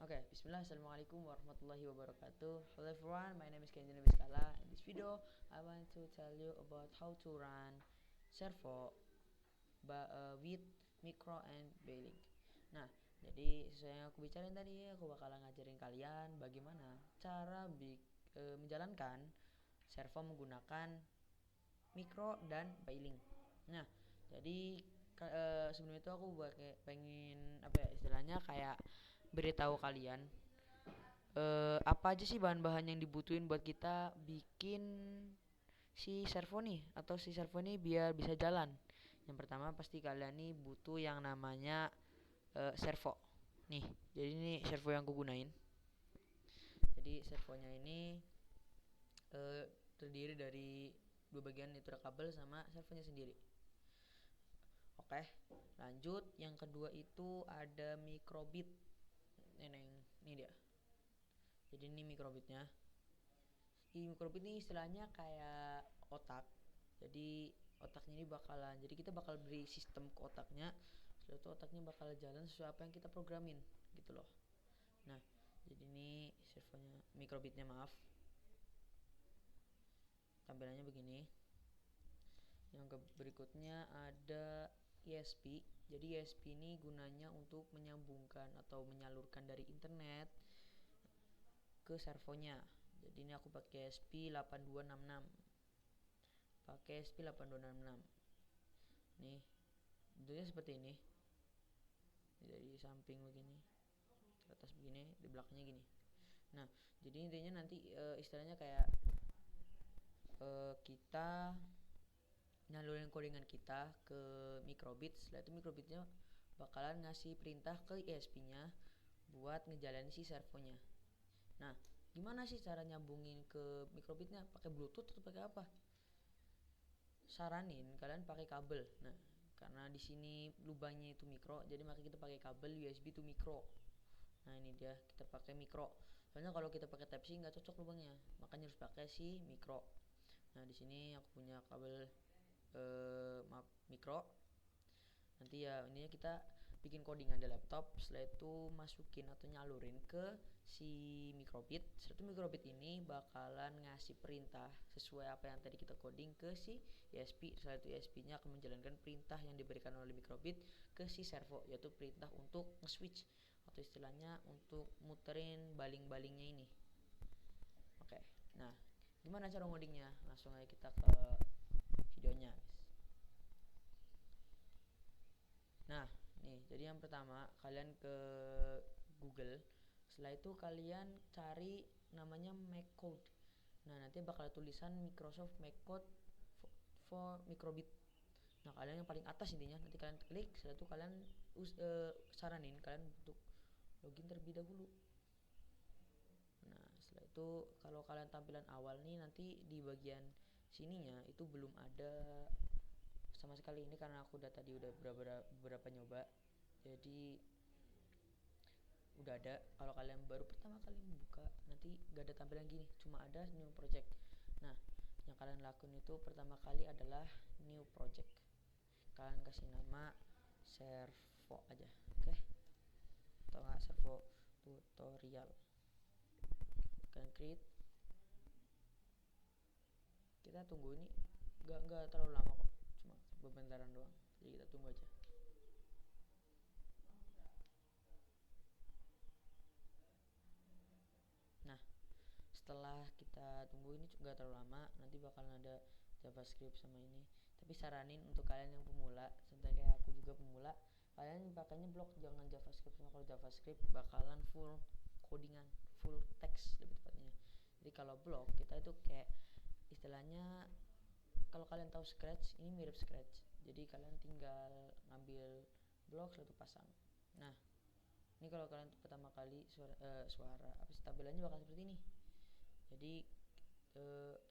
Okay, Bismillah, Assalamualaikum warahmatullahi wabarakatuh. Hello everyone, my name is Kenji Nabiskala. In this video, I want to tell you about how to run servo with micro and bailing. Nah, jadi sesuai yang aku bicarain tadi, aku bakalan ngajarin kalian bagaimana cara menjalankan servo menggunakan micro dan bailing. Nah, jadi sebelum itu aku pengen istilahnya kayak beritahu kalian apa aja sih bahan-bahan yang dibutuhin buat kita bikin si servo nih atau si servo ini biar bisa jalan. Yang pertama pasti kalian nih butuh yang namanya servo. Nih, jadi ini servo yang aku gunain. Jadi servonya ini terdiri dari dua bagian, yaitu kabel sama servonya sendiri. Oke, lanjut. Yang kedua itu ada microbit. Ini dia. Jadi ini microbitnya. Microbit ini istilahnya kayak otak. Jadi otaknya ini jadi kita bakal beri sistem ke otaknya. Setelah itu otaknya bakal jalan sesuai apa yang kita programin gitu loh. Nah, jadi ini servonya, microbitnya maaf. Tampilannya begini. Yang berikutnya ada ESP. Jadi ESP ini gunanya untuk menyambungkan atau menyalurkan dari internet ke servonya. Jadi ini aku pakai ESP 8266. Pakai ESP 8266. Nih, bentuknya seperti ini. Dari samping begini, ke atas begini, di belakangnya gini. Nah, jadi intinya nanti istilahnya kayak kita nyalurin codingan kita ke microbit. Setelah itu microbitnya bakalan ngasih perintah ke ESP-nya buat ngejalanin si servonya. Nah, gimana sih cara nyambungin ke microbitnya? Pakai Bluetooth atau pakai apa? Saranin kalian pakai kabel. Nah, karena di sini lubangnya itu mikro, jadi makanya kita pakai kabel USB to micro. Nah, ini dia, kita pakai micro. Soalnya kalau kita pakai Type C nggak cocok lubangnya, makanya harus pakai si micro. Nah, di sini aku punya kabel micro. Nanti ya ininya kita bikin codingan di laptop. Setelah itu masukin atau nyalurin ke si microbit. Setelah itu microbit ini bakalan ngasih perintah sesuai apa yang tadi kita coding ke si ESP. Setelah itu ESP-nya akan menjalankan perintah yang diberikan oleh microbit ke si servo, yaitu perintah untuk nge-switch atau istilahnya untuk muterin baling-balingnya ini. Oke, nah gimana cara ngodingnya? Langsung aja kita ke videonya. Nah, nih, jadi yang pertama kalian ke Google. Setelah itu kalian cari namanya MacCode. Nah, nanti bakal tulisan Microsoft MacCode for microbit. Nah, kalian yang paling atas intinya, nanti kalian klik. Setelah itu kalian saranin kalian untuk login terlebih dahulu. Nah, setelah itu kalau kalian tampilan awal nih, nanti di bagian sininya itu belum ada sama sekali. Ini karena aku tadi udah beberapa nyoba, jadi udah ada. Kalau kalian baru pertama kali membuka, nanti gak ada tampilan gini, cuma ada new project. Nah, yang kalian lakuin itu pertama kali adalah new project. Kalian kasih nama servo aja, oke? Atau nggak servo tutorial. Kalian create. Kita tunggu, ini nggak terlalu lama kok, cuma bebentaran doang, jadi kita tunggu aja. Nah, setelah kita tunggu ini nggak terlalu lama, nanti bakalan ada JavaScript sama ini. Tapi saranin untuk kalian yang pemula, sampai kayak aku juga pemula, kalian pakainya blok, jangan JavaScript. Karena kalau JavaScript bakalan full codingan, full text lebih tepatnya. Jadi kalau blok kita itu kayak istilahnya, kalau kalian tahu Scratch, ini mirip Scratch. Jadi kalian tinggal ngambil blok lalu pasang. Nah, ini kalau kalian pertama kali suara apa sih, tampilannya bakal seperti ini. Jadi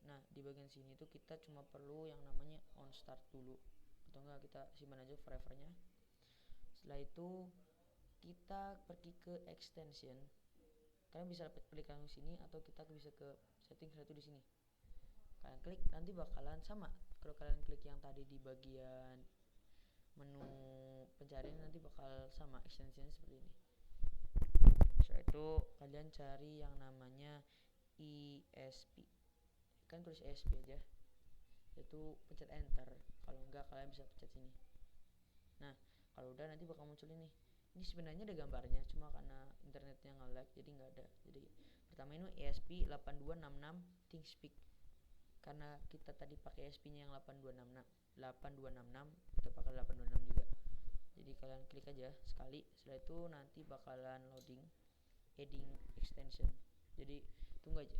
nah di bagian sini tuh kita cuma perlu yang namanya on start dulu, atau enggak kita simpan aja forevernya. Setelah itu kita pergi ke extension. Kalian bisa klik langsung sini atau kita bisa ke setting. Satu di sini kalian klik, nanti bakalan sama. Kalau kalian klik yang tadi di bagian menu pencarian, nanti bakal sama extensionnya seperti ini. Setelah itu itu kalian cari yang namanya ESP, kan tulis ESP aja, itu pencet enter, kalau enggak kalian bisa pencet sini. Nah kalau udah nanti bakal muncul ini sebenarnya ada gambarnya, cuma karena internetnya nge-lag jadi nggak ada. Jadi pertama ini ESP 8266 ThinkSpeak, karena kita tadi pakai ESP nya yang 8266 kita pakai 826 juga. Jadi kalian klik aja sekali, setelah itu nanti bakalan loading adding extension, jadi tunggu aja.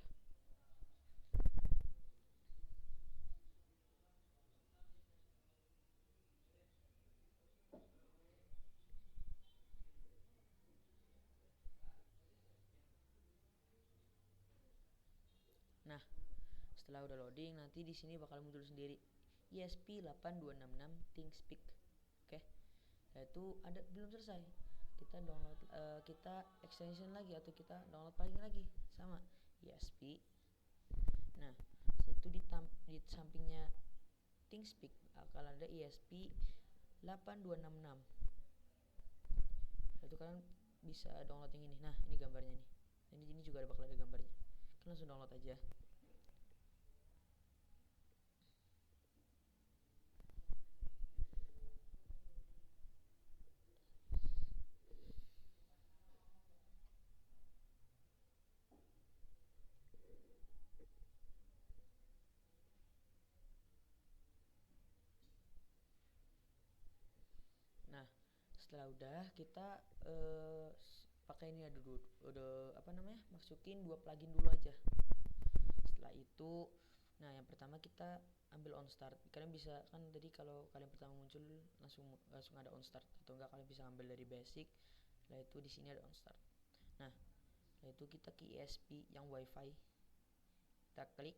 Nah setelah udah loading nanti di sini bakal muncul sendiri ESP 8266 ThinkSpeak. Oke, nah itu ada belum selesai, kita download kita extension lagi atau kita download paling lagi sama ESP. Nah itu di sampingnya ThinkSpeak akan ada ESP 8266. Itu kalian bisa download yang ini. Nah ini gambarnya nih, ini juga bakal ada gambarnya, kalian langsung download aja. Nah setelah udah kita pakai ini dulu, udah apa namanya, masukin 2 plugin dulu aja. Setelah itu nah yang pertama kita ambil on start. Kalian bisa kan tadi kalau kalian pertama muncul langsung ada on start, atau enggak kalian bisa ambil dari basic. Setelah itu di sini ada on start. Nah setelah itu kita ke ESP yang wifi, kita klik.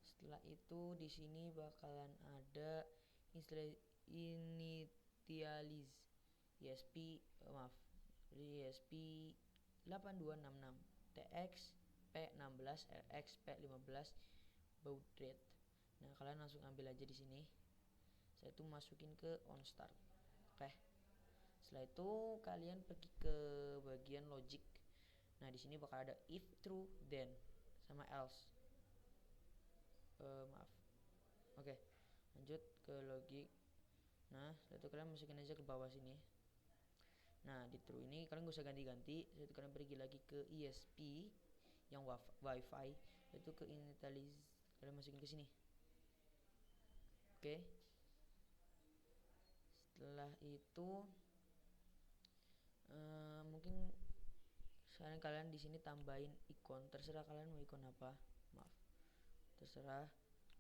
Setelah itu di sini bakalan ada initialize ESP ESP 8266 TX P16 RX P15 baud rate. Nah kalian langsung ambil aja di sini. Saya itu masukin ke on start. Oke. Setelah itu kalian pergi ke bagian logic. Nah di sini bakal ada if true then sama else. Maaf. Oke. Lanjut ke logic. Nah setelah itu kalian masukin aja ke bawah sini. Nah di true ini kalian gak usah ganti-ganti. Setelah itu kalian pergi lagi ke ESP yang wifi, itu ke initialize, kalian masukin ke sini. Oke. Setelah itu mungkin sekarang kalian di sini tambahin ikon, terserah kalian mau ikon apa, maaf, terserah.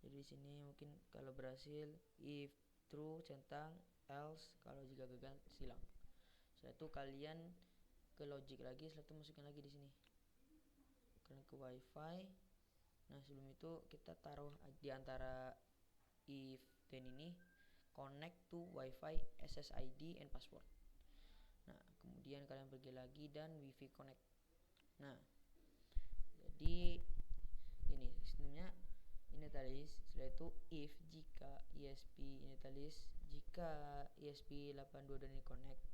Jadi di sini mungkin kalau berhasil if true centang, else kalau jika gagal silang. Setelah itu kalian ke logic lagi, setelah itu masukin lagi di sini. Kalian ke wifi. Nah sebelum itu kita taruh di antara if then ini connect to wifi SSID and password. Nah kemudian kalian pergi lagi dan wifi connect. Nah jadi ini sistemnya initialize. Setelah itu if jika ESP initialize, jika ESP 82 dan ini connect,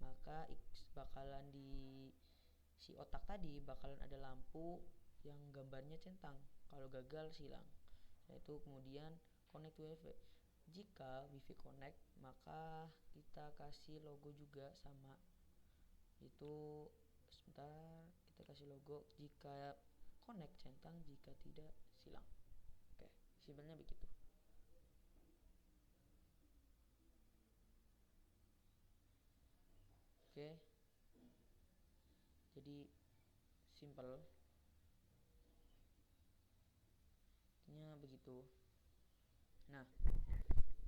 maka bakalan di si otak tadi bakalan ada lampu yang gambarnya centang, kalau gagal silang. Setelah itu kemudian connect to wifi. Jika wifi connect maka kita kasih logo juga sama itu, sebentar, kita kasih logo jika connect centang, jika tidak silang. Oke, simpelnya begitu. Oke, jadi simple nya begitu. Nah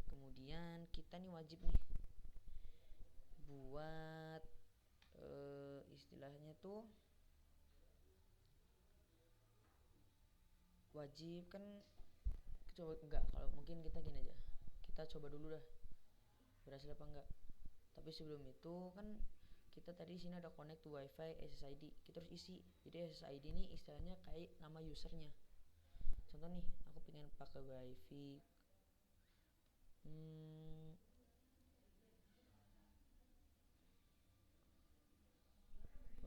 kemudian kita nih wajib nih buat istilahnya tuh wajib kan, coba enggak, kalau mungkin kita gini aja, kita coba dulu dah berhasil apa enggak. Tapi sebelum itu kan kita tadi sini ada connect to wifi SSID, kita harus isi. Jadi SSID ini istilahnya kayak nama usernya. Contoh nih aku pengen pakai wifi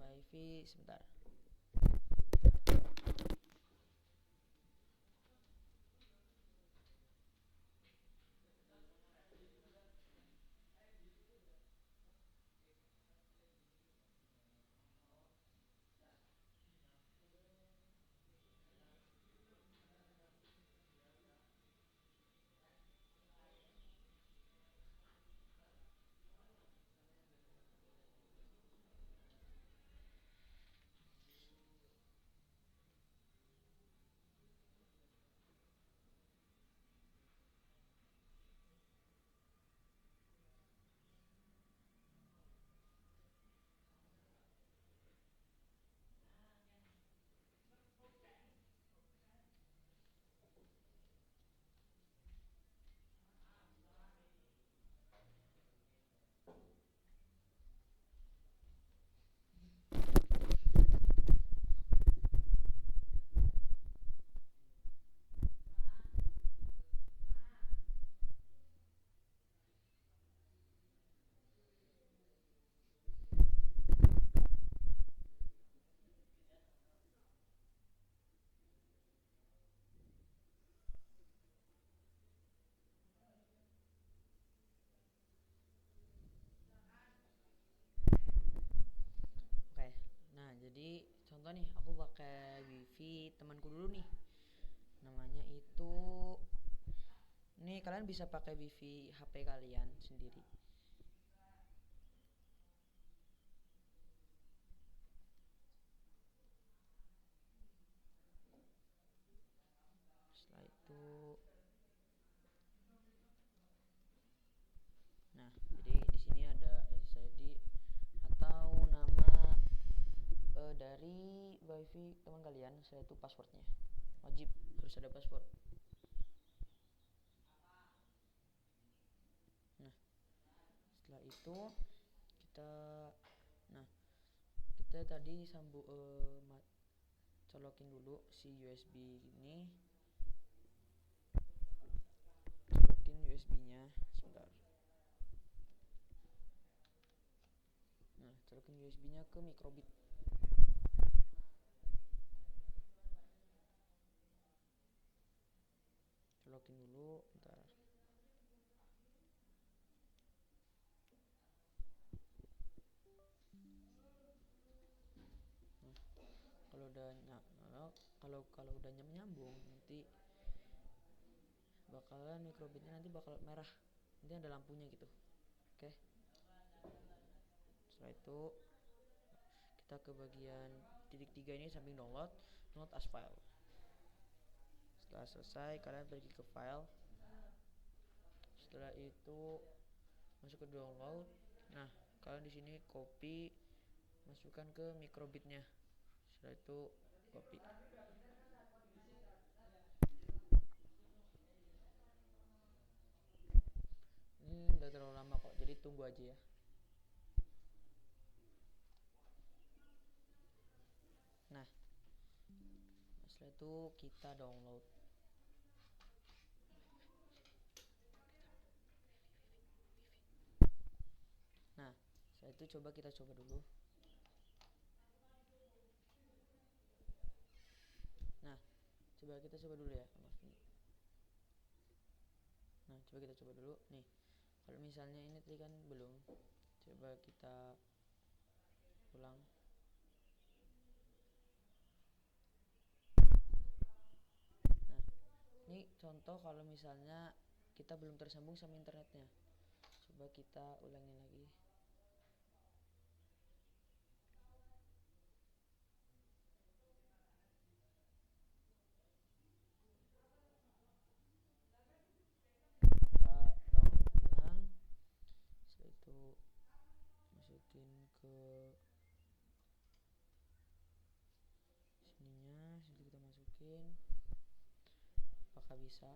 wifi sebentar. Oke, nah jadi contoh nih aku pakai wifi temanku dulu nih, namanya itu, nih kalian bisa pakai wifi HP kalian sendiri. Setelah itu, nah jadi di sini ada SSID atau nama dari wifi teman kalian, saya itu passwordnya wajib harus ada password. Nah setelah itu kita, nah kita tadi sambung colokin dulu si USB ini, colokin USB nya sebentar. Nah colokin USB nya ke microbit. Colokin dulu bentar. Nah kalau udah kalau udah nyambung nanti bakalan microbitnya nanti bakal merah, nanti ada lampunya gitu. Oke, setelah itu kita ke bagian titik 3 ini, samping download as file. Setelah selesai kalian pergi ke file, setelah itu masuk ke download. Nah kalian di sini copy, masukkan ke microbitnya. Setelah itu copy. Udah terlalu lama kok, jadi tunggu aja ya. Nah setelah itu kita download. Nah setelah itu kita coba dulu. Nah kita coba dulu ya, maaf nih. Nah coba kita coba dulu nih, kalau misalnya ini tadi kan belum, coba kita ulang. Nah ini contoh kalau misalnya kita belum tersambung sama internetnya, coba kita ulangin lagi. Kita download ulang, setelah itu masukin ke sininya, setelah kita masukin, apakah bisa?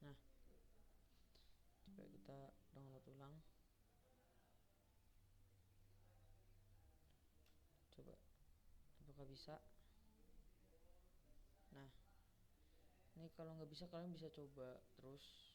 Nah coba kita download ulang, coba apakah bisa? Nah Nih kalau nggak bisa kalian bisa coba terus